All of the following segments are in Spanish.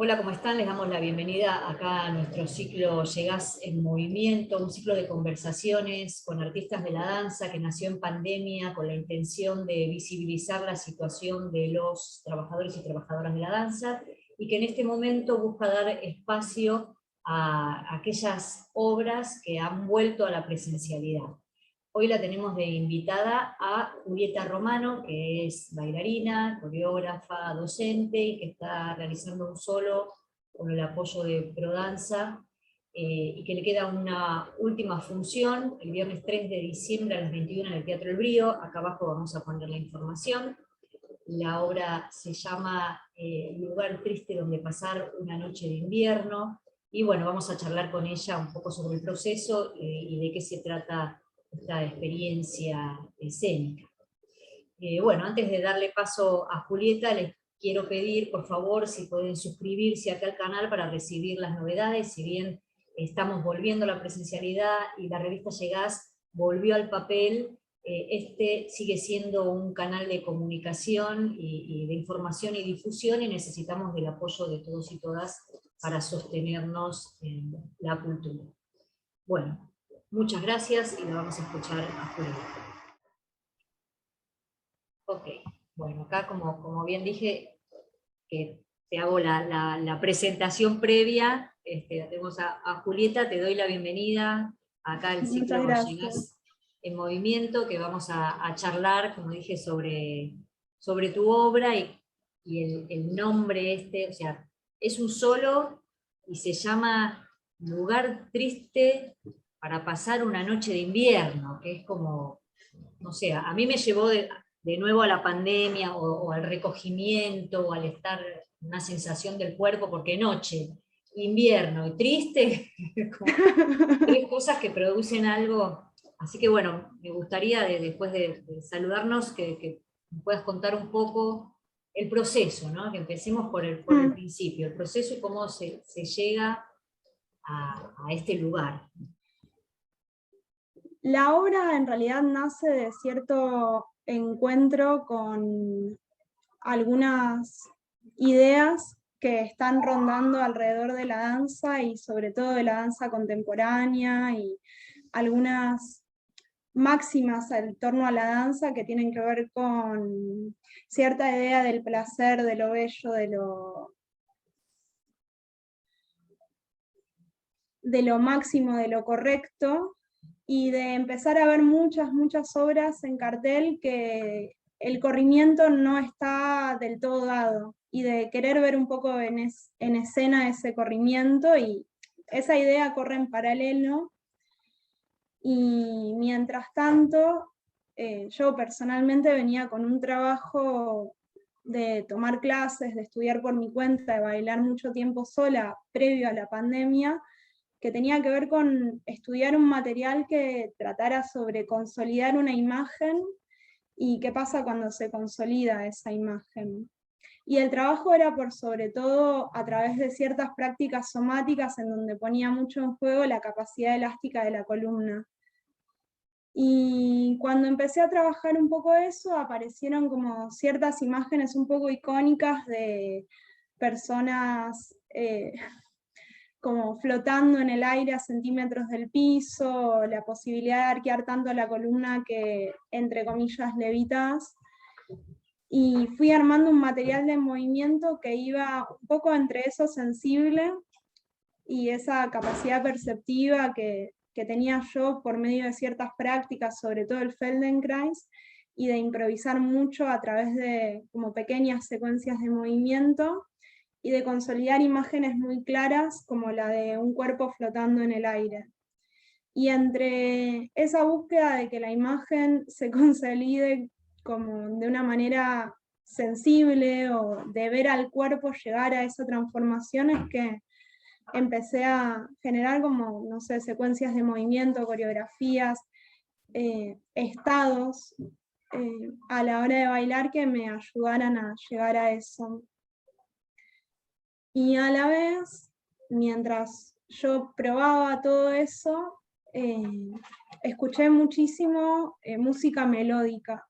Hola, ¿cómo están? Les damos la bienvenida acá a nuestro ciclo Llegás en Movimiento, un ciclo de conversaciones con artistas de la danza que nació en pandemia con la intención de visibilizar la situación de los trabajadores y trabajadoras de la danza y que en este momento busca dar espacio a aquellas obras que han vuelto a la presencialidad. Hoy la tenemos de invitada a Julieta Romano, que es bailarina, coreógrafa, docente, y que está realizando un solo con el apoyo de Prodanza, y que le queda una última función, el viernes 3 de diciembre a las 21 en el Teatro El Brío. Acá abajo vamos a poner la información. La obra se llama Lugar Triste donde pasar una noche de invierno, y bueno, vamos a charlar con ella un poco sobre el proceso y de qué se trata esta experiencia escénica. Bueno, antes de darle paso a Julieta, les quiero pedir, por favor, si pueden suscribirse acá al canal para recibir las novedades. Si bien estamos volviendo a la presencialidad y la revista Llegás volvió al papel, este sigue siendo un canal de comunicación y de información y difusión, y necesitamos del apoyo de todos y todas para sostenernos en la cultura. Bueno, muchas gracias y la vamos a escuchar a Julieta. Ok, bueno, acá como bien dije, que te hago la presentación previa. Tenemos a Julieta, te doy la bienvenida acá al Muchas ciclo gracias. Llegás en Movimiento, que vamos a charlar, como dije, sobre tu obra y el nombre o sea, es un solo y se llama Lugar Triste para pasar una noche de invierno, que es como, no sé, a mí me llevó de nuevo a la pandemia o al recogimiento o al estar una sensación del cuerpo, porque noche, invierno y triste, como tres cosas que producen algo. Así que bueno, me gustaría después de saludarnos que me puedas contar un poco el proceso, ¿no? Que empecemos por el principio, el proceso y cómo se llega a este lugar. La obra en realidad nace de cierto encuentro con algunas ideas que están rondando alrededor de la danza y sobre todo de la danza contemporánea, y algunas máximas en torno a la danza que tienen que ver con cierta idea del placer, de lo bello, de lo máximo, de lo correcto, y de empezar a ver muchas obras en cartel que el corrimiento no está del todo dado, y de querer ver un poco en escena ese corrimiento, y esa idea corre en paralelo. Y mientras tanto, yo personalmente venía con un trabajo de tomar clases, de estudiar por mi cuenta, de bailar mucho tiempo sola previo a la pandemia, que tenía que ver con estudiar un material que tratara sobre consolidar una imagen y qué pasa cuando se consolida esa imagen. Y el trabajo era por sobre todo a través de ciertas prácticas somáticas en donde ponía mucho en juego la capacidad elástica de la columna. Y cuando empecé a trabajar un poco eso, aparecieron como ciertas imágenes un poco icónicas de personas como flotando en el aire a centímetros del piso, la posibilidad de arquear tanto la columna que, entre comillas, levitas. Y fui armando un material de movimiento que iba un poco entre eso sensible y esa capacidad perceptiva que tenía yo por medio de ciertas prácticas, sobre todo el Feldenkrais, y de improvisar mucho a través de como pequeñas secuencias de movimiento, y de consolidar imágenes muy claras como la de un cuerpo flotando en el aire. Y entre esa búsqueda de que la imagen se consolide como de una manera sensible, o de ver al cuerpo llegar a esa transformación, es que empecé a generar como, no sé, secuencias de movimiento, coreografías, estados a la hora de bailar que me ayudaran a llegar a eso. Y a la vez, mientras yo probaba todo eso, escuché muchísimo música melódica.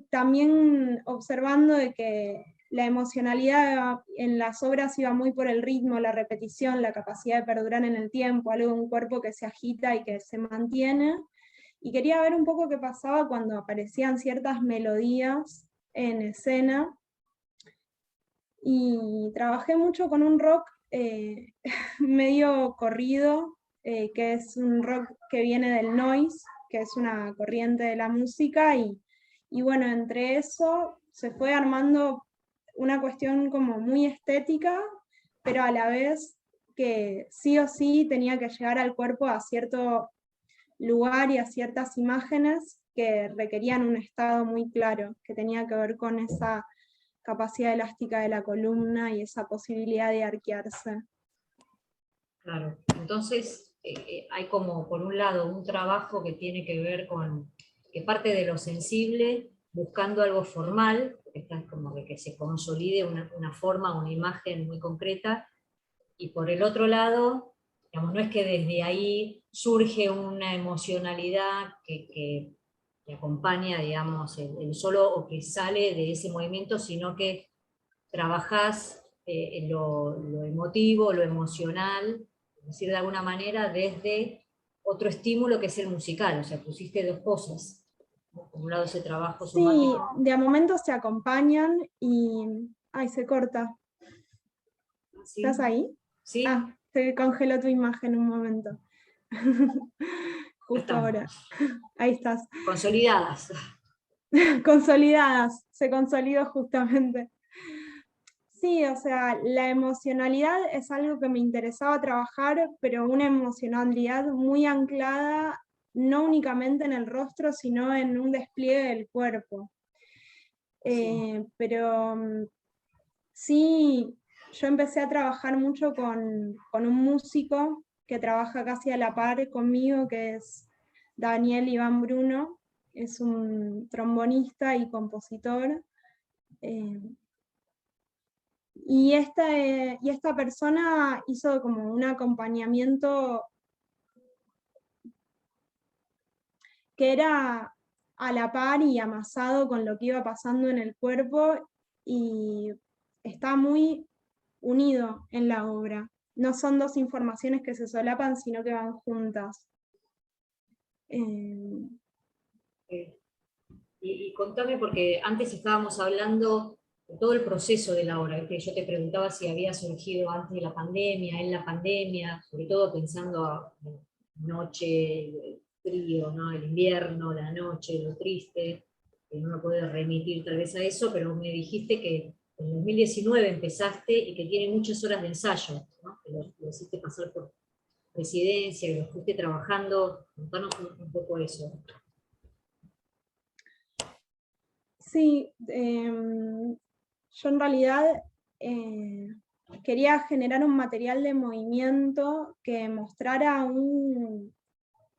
También observando de que la emocionalidad en las obras iba muy por el ritmo, la repetición, la capacidad de perdurar en el tiempo, algo de un cuerpo que se agita y que se mantiene. Y quería ver un poco qué pasaba cuando aparecían ciertas melodías en escena. Y trabajé mucho con un rock medio corrido, que es un rock que viene del noise, que es una corriente de la música, y bueno, entre eso se fue armando una cuestión como muy estética, pero a la vez que sí o sí tenía que llegar al cuerpo a cierto lugar y a ciertas imágenes que requerían un estado muy claro, que tenía que ver con esa capacidad elástica de la columna y esa posibilidad de arquearse. Claro, entonces hay como por un lado un trabajo que tiene que ver con, que parte de lo sensible, buscando algo formal, que está como que se consolide una forma, una imagen muy concreta, y por el otro lado, digamos, no es que desde ahí surge una emocionalidad que acompaña, digamos, el solo o que sale de ese movimiento, sino que trabajás en lo emotivo, lo emocional, es decir, de alguna manera, desde otro estímulo que es el musical, o sea, pusiste dos cosas, ¿no? Por un lado ese trabajo Sí, somático. de a momentos se acompañan y... Ay, se corta. ¿Estás ¿Sí? ahí? ¿Sí? Ah, se congeló tu imagen un momento. Ya Justo estamos. ahora. Ahí estás. Consolidadas. Consolidadas, se consolidó justamente. Sí, o sea, la emocionalidad es algo que me interesaba trabajar, pero una emocionalidad muy anclada no únicamente en el rostro, sino en un despliegue del cuerpo. Sí. Pero sí, yo empecé a trabajar mucho con un músico que trabaja casi a la par conmigo, que es Daniel Iván Bruno, es un trombonista y compositor. eh, y esta persona hizo como un acompañamiento que era a la par y amasado con lo que iba pasando en el cuerpo y está muy unido en la obra. No son dos informaciones que se solapan, sino que van juntas. Eh, Eh, y contame, porque antes estábamos hablando de todo el proceso de la obra, que yo te preguntaba si había surgido antes de la pandemia, en la pandemia, sobre todo pensando en noche, el frío, ¿no? El invierno, la noche, lo triste, que no me puede remitir tal vez a eso, pero me dijiste que en 2019 empezaste y que tiene muchas horas de ensayo, ¿no? Que lo hiciste pasar por residencia, que lo fuiste trabajando. Contanos un poco eso. sí, yo en realidad eh, quería generar un material de movimiento que mostrara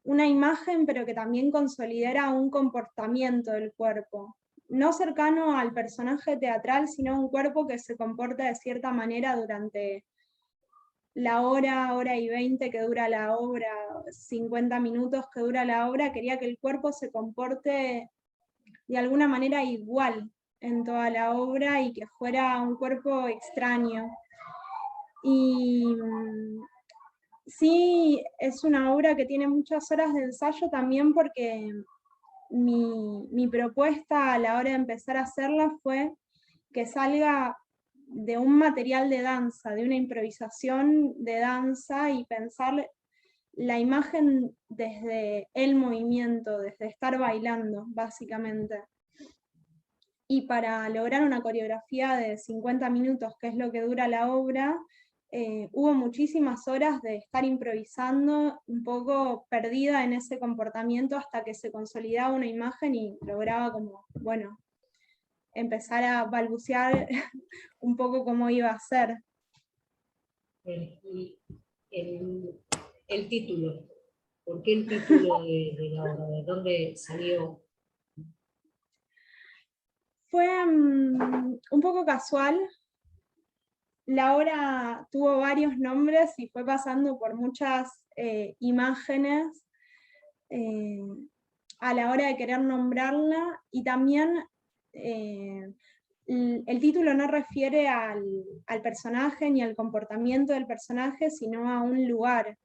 una imagen, pero que también consolidara un comportamiento del cuerpo. No cercano al personaje teatral, sino un cuerpo que se comporta de cierta manera durante la hora y 20 que dura la obra, 50 minutos que dura la obra. Quería que el cuerpo se comporte de alguna manera igual en toda la obra y que fuera un cuerpo extraño. Y sí, es una obra que tiene muchas horas de ensayo también porque mi propuesta a la hora de empezar a hacerla fue que salga de un material de danza, de una improvisación de danza y pensar la imagen desde el movimiento, desde estar bailando, básicamente. Y para lograr una coreografía de 50 minutos, que es lo que dura la obra, hubo muchísimas horas de estar improvisando, un poco perdida en ese comportamiento hasta que se consolidaba una imagen y lograba como, bueno, empezar a balbucear un poco cómo iba a ser. Y el título, ¿por qué el título de la obra? ¿De dónde salió? Fue un poco casual. La obra tuvo varios nombres y fue pasando por muchas imágenes a la hora de querer nombrarla, y también el título no refiere al personaje ni al comportamiento del personaje, sino a un lugar.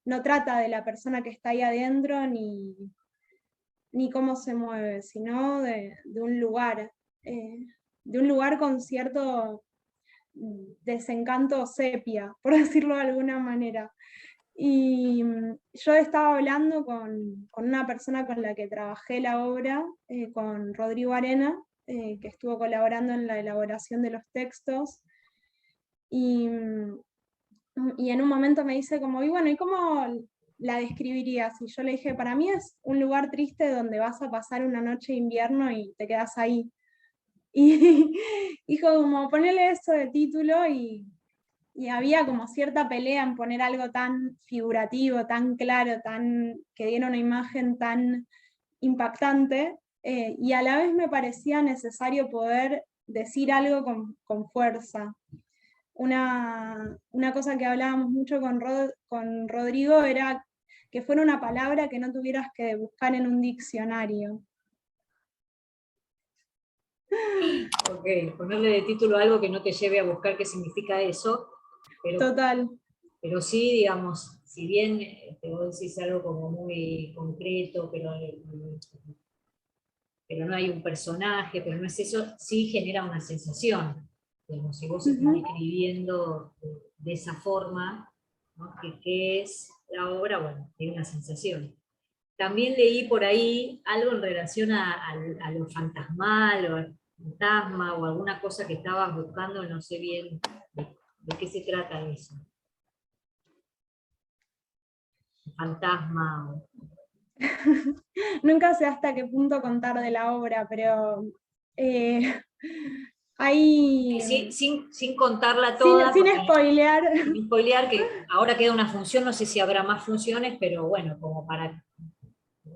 No trata de la persona que está ahí adentro ni cómo se mueve, sino de un lugar con cierto desencanto sepia, por decirlo de alguna manera. Y yo estaba hablando con una persona con la que trabajé la obra, con Rodrigo Arena, que estuvo colaborando en la elaboración de los textos, y en un momento me dice como, y bueno, ¿y cómo la describirías? Y yo le dije, para mí es un lugar triste donde vas a pasar una noche de invierno y te quedas ahí. Y dijo como, ponele eso de título, y había como cierta pelea en poner algo tan figurativo, tan claro, que diera una imagen tan impactante, y a la vez me parecía necesario poder decir algo con fuerza. Una cosa que hablábamos mucho con Rodrigo era que fuera una palabra que no tuvieras que buscar en un diccionario. Ok, ponerle de título algo que no te lleve a buscar qué significa eso, Total. pero sí, digamos, si bien vos decís algo como muy concreto, pero no hay un personaje, pero no es eso, sí genera una sensación. Digamos, si vos estás escribiendo de esa forma, ¿no? ¿Qué es la obra? Bueno, tiene una sensación. También leí por ahí algo en relación a lo fantasmal, o al fantasma, o alguna cosa que estabas buscando, no sé bien de qué se trata eso. Fantasma. Nunca sé hasta qué punto contar de la obra, pero hay... Sin contarla toda, Sin porque spoilear. sin spoilear que ahora queda una función, no sé si habrá más funciones, pero bueno, como para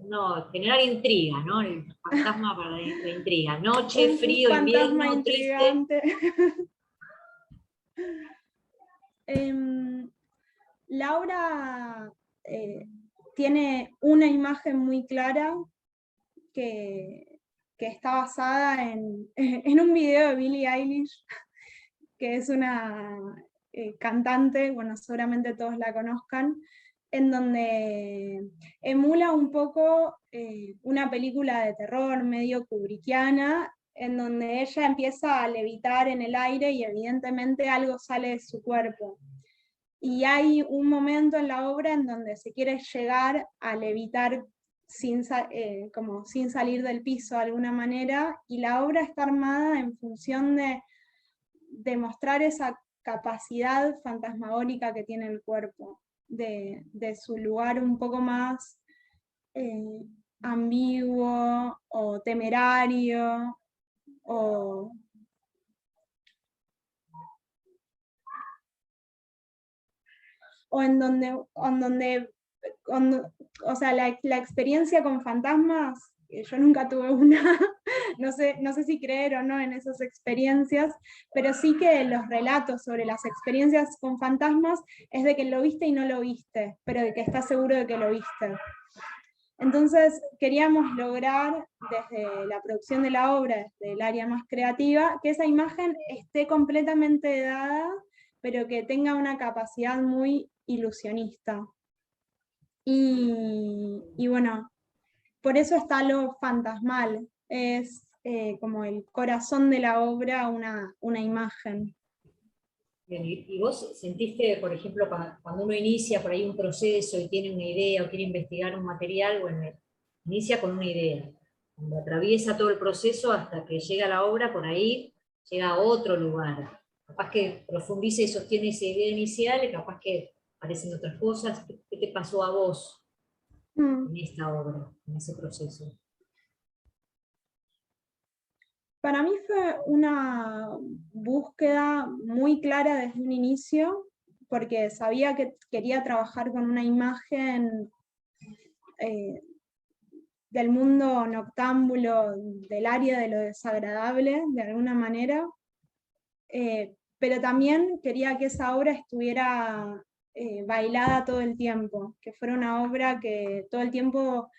no, generar intriga, ¿no? El fantasma para la intriga. Noche, Un frío, fantasma invierno, triste. intrigante. La obra tiene una imagen muy clara que, que está basada en un video de Billie Eilish, que es una cantante, bueno, seguramente todos la conozcan, en donde emula un poco una película de terror medio kubrickiana, en donde ella empieza a levitar en el aire y evidentemente algo sale de su cuerpo. Y hay un momento en la obra en donde se quiere llegar a levitar como sin salir del piso de alguna manera, y la obra está armada en función de demostrar esa capacidad fantasmagórica que tiene el cuerpo, de su lugar un poco más eh, ambiguo o temerario, o, o sea, la experiencia con fantasmas, yo nunca tuve una, no sé si creer o no en esas experiencias, pero sí que los relatos sobre las experiencias con fantasmas es de que lo viste y no lo viste, pero de que estás seguro de que lo viste. Entonces queríamos lograr desde la producción de la obra, desde el área más creativa, que esa imagen esté completamente dada, pero que tenga una capacidad muy ilusionista. Y bueno, por eso está lo fantasmal, es como el corazón de la obra, una imagen. Bien, y vos sentiste, por ejemplo, cuando uno inicia por ahí un proceso y tiene una idea o quiere investigar un material, bueno, inicia con una idea. Cuando atraviesa todo el proceso hasta que llega a la obra, por ahí llega a otro lugar. Capaz que profundice y sostiene esa idea inicial, y capaz que aparecen otras cosas. ¿Qué te pasó a vos en esta obra, en ese proceso? Para mí fue una búsqueda muy clara desde un inicio, porque sabía que quería trabajar con una imagen eh, del mundo noctámbulo, del área de lo desagradable, de alguna manera, pero también quería que esa obra estuviera bailada todo el tiempo, que fuera una obra que todo el tiempo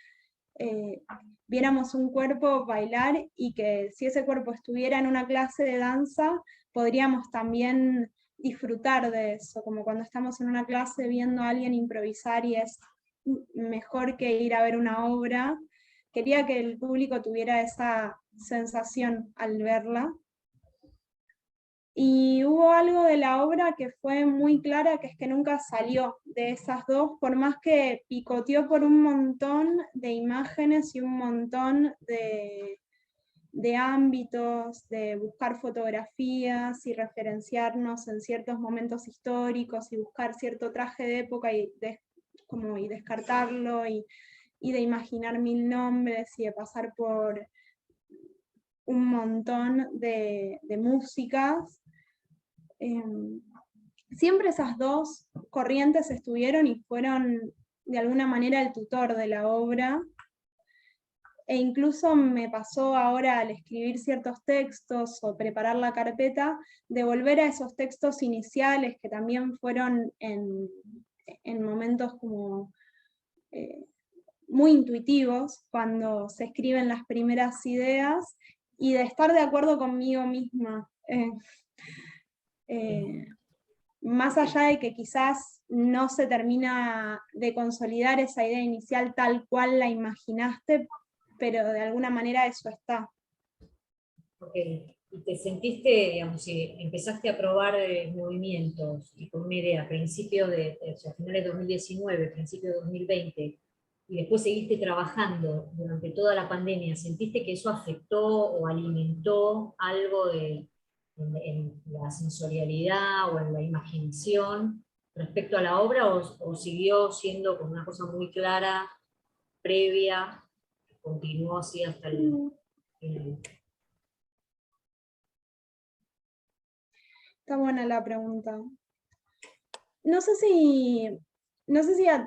viéramos un cuerpo bailar y que si ese cuerpo estuviera en una clase de danza, podríamos también disfrutar de eso, como cuando estamos en una clase viendo a alguien improvisar y es mejor que ir a ver una obra. Quería que el público tuviera esa sensación al verla. Y hubo algo de la obra que fue muy clara, que es que nunca salió de esas dos, por más que picoteó por un montón de imágenes y un montón de ámbitos, de buscar fotografías y referenciarnos en ciertos momentos históricos y buscar cierto traje de época y, y descartarlo y de imaginar mil nombres y de pasar por un montón de músicas. Siempre esas dos corrientes estuvieron y fueron de alguna manera el tutor de la obra. E incluso me pasó ahora al escribir ciertos textos o preparar la carpeta, de volver a esos textos iniciales que también fueron en momentos como muy intuitivos, cuando se escriben las primeras ideas, y de estar de acuerdo conmigo misma. Más allá de que quizás no se termina de consolidar esa idea inicial tal cual la imaginaste, pero de alguna manera eso está. Okay. Y te sentiste, digamos, si empezaste a probar movimientos y con una idea a principios o sea, finales de 2019, principios de 2020, y después seguiste trabajando durante toda la pandemia, ¿sentiste que eso afectó o alimentó algo en la sensorialidad o en la imaginación respecto a la obra, o siguió siendo como una cosa muy clara, previa, que continuó así hasta el final? Está buena la pregunta. No sé si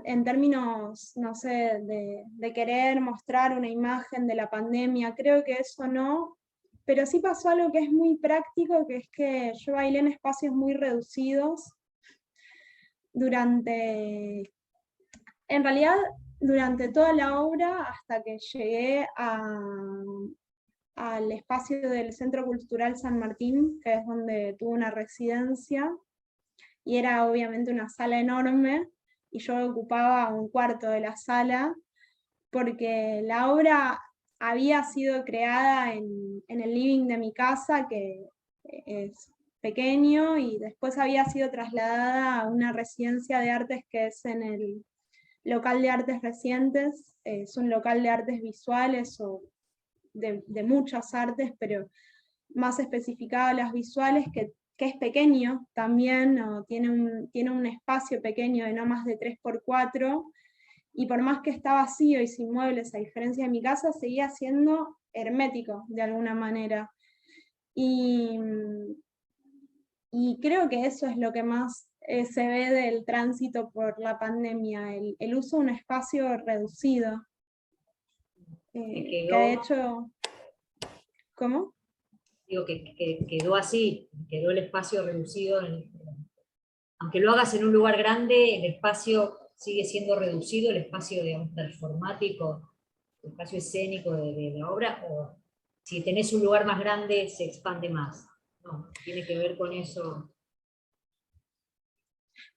en términos, no sé, de querer mostrar una imagen de la pandemia, creo que eso no, pero sí pasó algo que es muy práctico, que es que yo bailé en espacios muy reducidos en realidad, durante toda la obra, hasta que llegué al espacio del Centro Cultural San Martín, que es donde tuve una residencia, y era obviamente una sala enorme, y yo ocupaba un cuarto de la sala, porque la obra había sido creada en el living de mi casa, que es pequeño, y después había sido trasladada a una residencia de artes que es en el local de artes recientes. Es un local de artes visuales o de muchas artes, pero más especificado a las visuales, que es pequeño también, tiene un espacio pequeño de no más de 3x4, y por más que está vacío y sin muebles, a diferencia de mi casa, seguía siendo hermético de alguna manera. Y, y creo que eso es lo que más se ve del tránsito por la pandemia, el uso de un espacio reducido, que de hecho... ¿Cómo? Digo, que quedó así, quedó el espacio reducido, aunque lo hagas en un lugar grande, el espacio sigue siendo reducido, el espacio, digamos, performático, el espacio escénico de la obra, o si tenés un lugar más grande se expande más. No, tiene que ver con eso.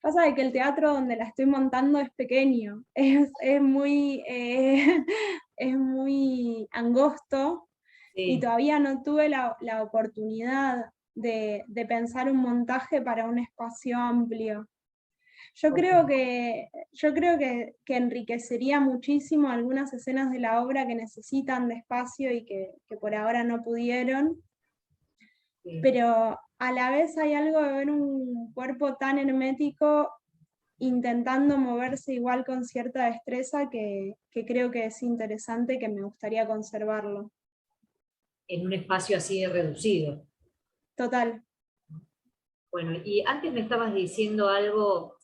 Pasa de que el teatro donde la estoy montando es pequeño, es muy, es muy angosto, Sí. y todavía no tuve la oportunidad de pensar un montaje para un espacio amplio. Yo creo que enriquecería muchísimo algunas escenas de la obra que necesitan de espacio y que por ahora no pudieron, Sí. pero a la vez hay algo de ver un cuerpo tan hermético intentando moverse igual con cierta destreza que creo que es interesante y que me gustaría conservarlo. En un espacio así de reducido. Total. Bueno, y antes me estabas diciendo algo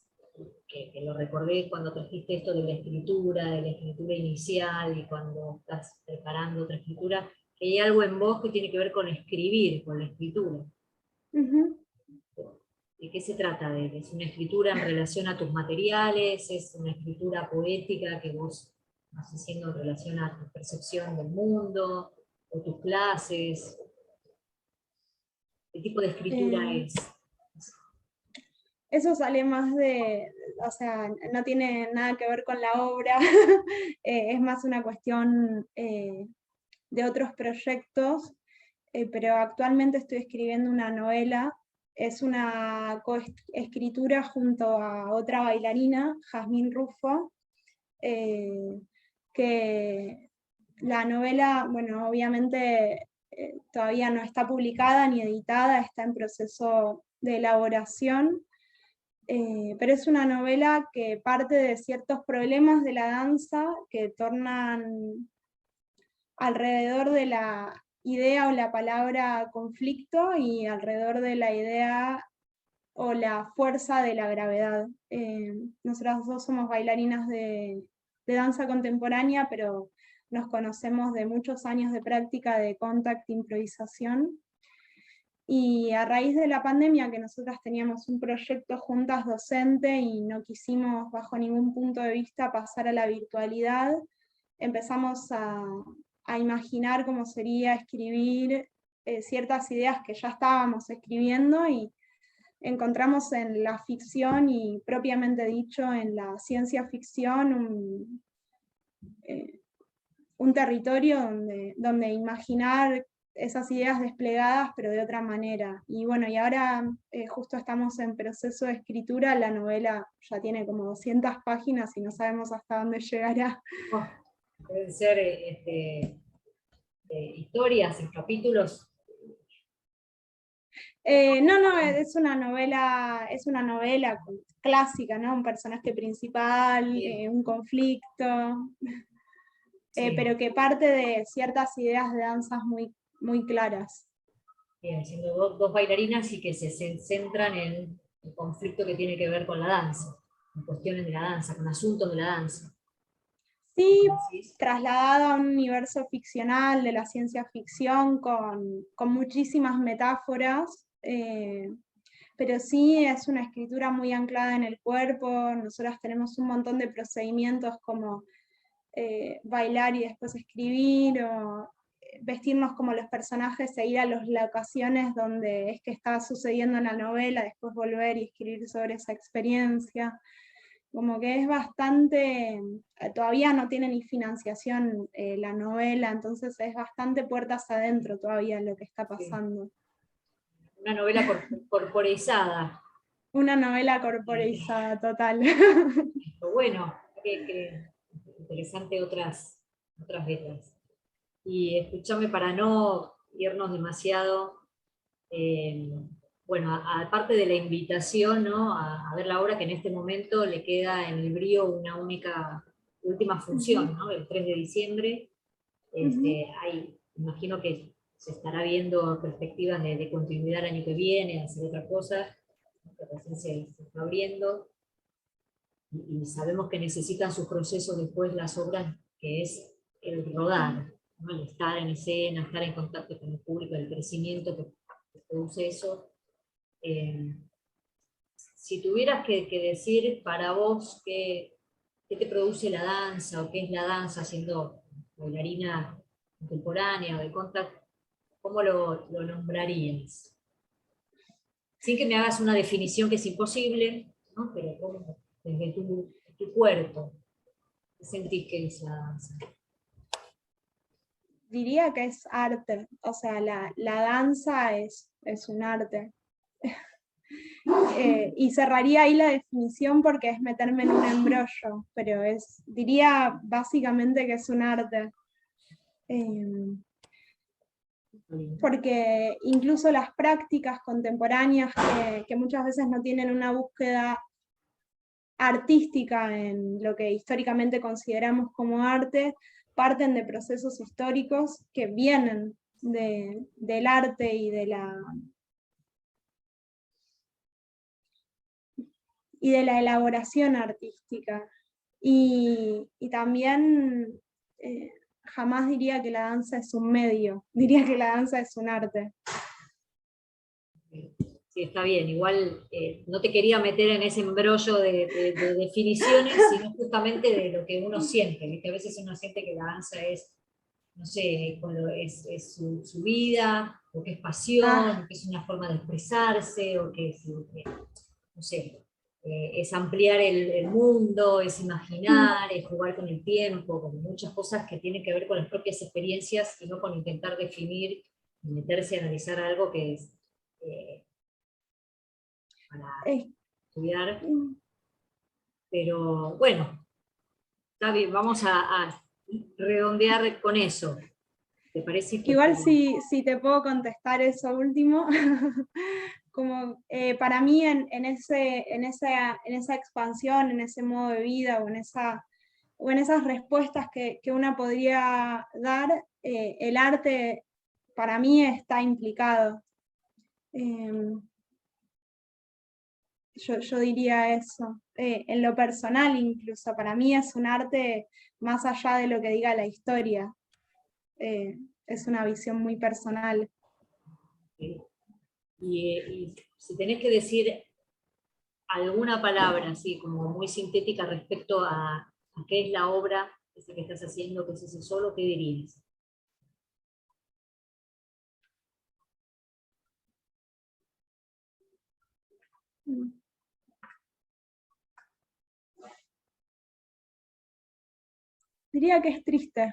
que lo recordé cuando trajiste esto de la escritura inicial, y cuando estás preparando otra escritura, que hay algo en vos que tiene que ver con escribir, con la escritura. Uh-huh. ¿De qué se trata? ¿Es una escritura en relación a tus materiales? ¿Es una escritura poética que vos vas haciendo en relación a tu percepción del mundo, o tus clases? ¿Qué tipo de escritura Eh, es? Eso sale más o sea, no tiene nada que ver con la obra, es más una cuestión de otros proyectos, pero actualmente estoy escribiendo una novela, es una coescritura junto a otra bailarina, Jazmín Rufo, que la novela, bueno, obviamente todavía no está publicada ni editada, está en proceso de elaboración, pero es una novela que parte de ciertos problemas de la danza que tornan alrededor de la idea o la palabra conflicto y alrededor de la idea o la fuerza de la gravedad. Nosotras dos somos bailarinas de danza contemporánea, pero nos conocemos de muchos años de práctica de contact improvisación. Y a raíz de la pandemia, que nosotras teníamos un proyecto juntas docente y no quisimos bajo ningún punto de vista pasar a la virtualidad, empezamos a imaginar cómo sería escribir ciertas ideas que ya estábamos escribiendo y encontramos en la ficción y propiamente dicho en la ciencia ficción un territorio donde imaginar esas ideas desplegadas, pero de otra manera. Y bueno, y ahora justo estamos en proceso de escritura, la novela ya tiene como 200 páginas y no sabemos hasta dónde llegará. Oh, deben ser historias en capítulos. No, es una novela clásica, ¿no? Un personaje principal, Bien, un conflicto, sí, pero que parte de ciertas ideas de danzas muy claras. bien, siendo dos bailarinas y que se centran en el conflicto que tiene que ver con la danza, con cuestiones de la danza, con asuntos de la danza. Sí, ¿Decís? trasladado a un universo ficcional de la ciencia ficción con muchísimas metáforas, pero sí es una escritura muy anclada en el cuerpo. Nosotras tenemos un montón de procedimientos como bailar y después escribir, o vestirnos como los personajes e ir a las locaciones donde es que está sucediendo en la novela, después volver y escribir sobre esa experiencia. Como que es bastante, todavía no tiene ni financiación la novela, entonces es bastante puertas adentro todavía lo que está Sí. pasando. Una novela corporizada. Una novela corporizada total. Pero bueno, qué interesante otras vetas. Y escúchame para no irnos demasiado, eh, bueno, aparte de la invitación, ¿no? A ver la obra que en este momento le queda en el Brío una última función, ¿no? El 3 de diciembre. Imagino que se estará viendo perspectivas de continuidad el año que viene, hacer otra cosa, que recién se está abriendo, y sabemos que necesitan sus procesos después las obras, que es el rodar, ¿no? El estar en escena, estar en contacto con el público, el crecimiento que produce eso. Eh, si tuvieras que decir para vos qué te produce la danza, o qué es la danza siendo bailarina contemporánea o de contact, ¿cómo lo nombrarías? Sin que me hagas una definición que es imposible, ¿no? Pero ¿cómo, desde tu cuerpo, qué sentís que es la danza? Diría que es arte, o sea, la danza es un arte. Y cerraría ahí la definición porque es meterme en un embrollo, pero diría básicamente que es un arte. Porque incluso las prácticas contemporáneas que muchas veces no tienen una búsqueda artística en lo que históricamente consideramos como arte, parten de procesos históricos que vienen del arte y de la elaboración artística. Y también jamás diría que la danza es un medio, diría que la danza es un arte. Sí, está bien. Igual no te quería meter en ese embrollo de definiciones, sino justamente de lo que uno siente. ¿Viste? A veces uno siente que la danza es, no sé, es su vida, o que es pasión, Ah, o que es una forma de expresarse, o que es, no sé, es ampliar el mundo, es mm, imaginar, es jugar con el tiempo, con muchas cosas que tienen que ver con las propias experiencias y no con intentar definir y meterse a analizar algo que es para eh, estudiar. mm, Pero bueno, está bien, vamos a redondear con eso. ¿Te parece que igual si te puedo contestar eso último, como para mí en esa expansión, en ese modo de vida o en esas respuestas que una podría dar, el arte para mí está implicado. Em, yo diría eso. En lo personal incluso, para mí es un arte más allá de lo que diga la historia. Es una visión muy personal. eh, y si tenés que decir alguna palabra así como muy sintética respecto a qué es la obra ese que estás haciendo, qué es ese solo, ¿qué dirías? Diría que es triste.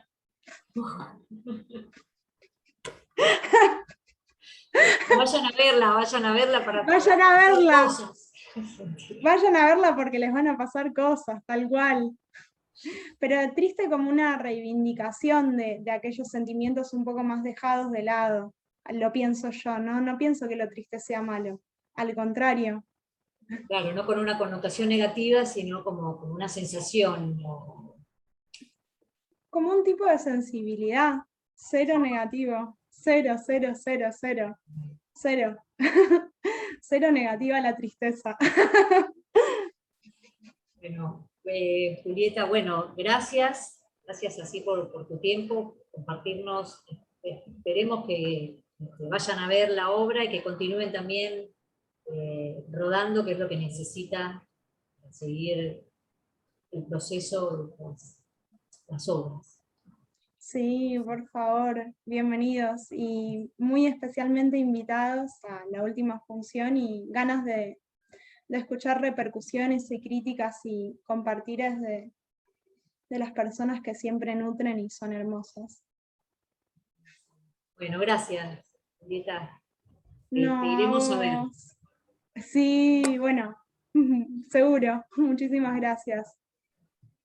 Vayan a verla para Vayan a pasar verla, cosas. vayan a verla porque les van a pasar cosas, tal cual. Pero triste como una reivindicación de aquellos sentimientos un poco más dejados de lado. Lo pienso yo, ¿no? No pienso que lo triste sea malo. Al contrario, Claro, no con una connotación negativa, sino como una sensación. como un tipo de sensibilidad. Cero negativo. Cero, cero, cero, cero. Cero. Cero negativa a la tristeza. Bueno, Julieta, bueno, gracias. Gracias así por tu tiempo, compartirnos. Esperemos que vayan a ver la obra y que continúen también rodando, que es lo que necesita seguir el proceso de las obras. Sí, por favor, bienvenidos y muy especialmente invitados a la última función y ganas de escuchar repercusiones y críticas y compartir de las personas que siempre nutren y son hermosas. Bueno, gracias, Julieta. Te iremos a ver. No, sí, bueno, seguro. Muchísimas gracias.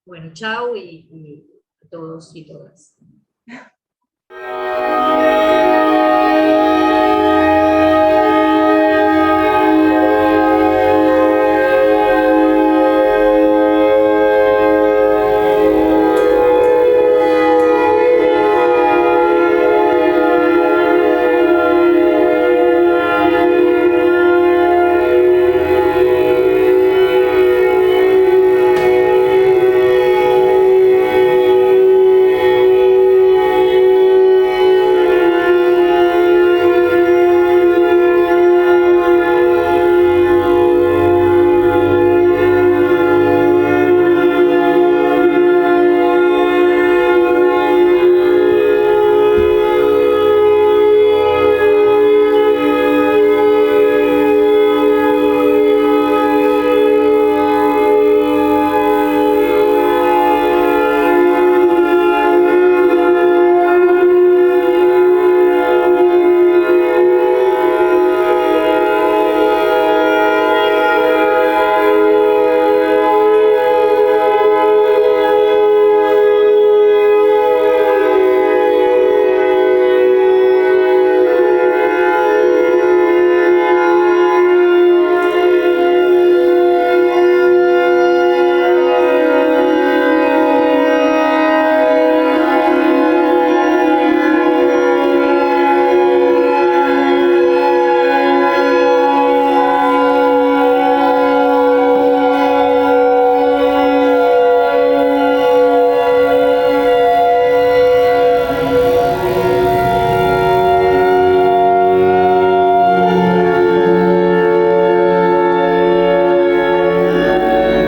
Bueno, chau y a todos y todas.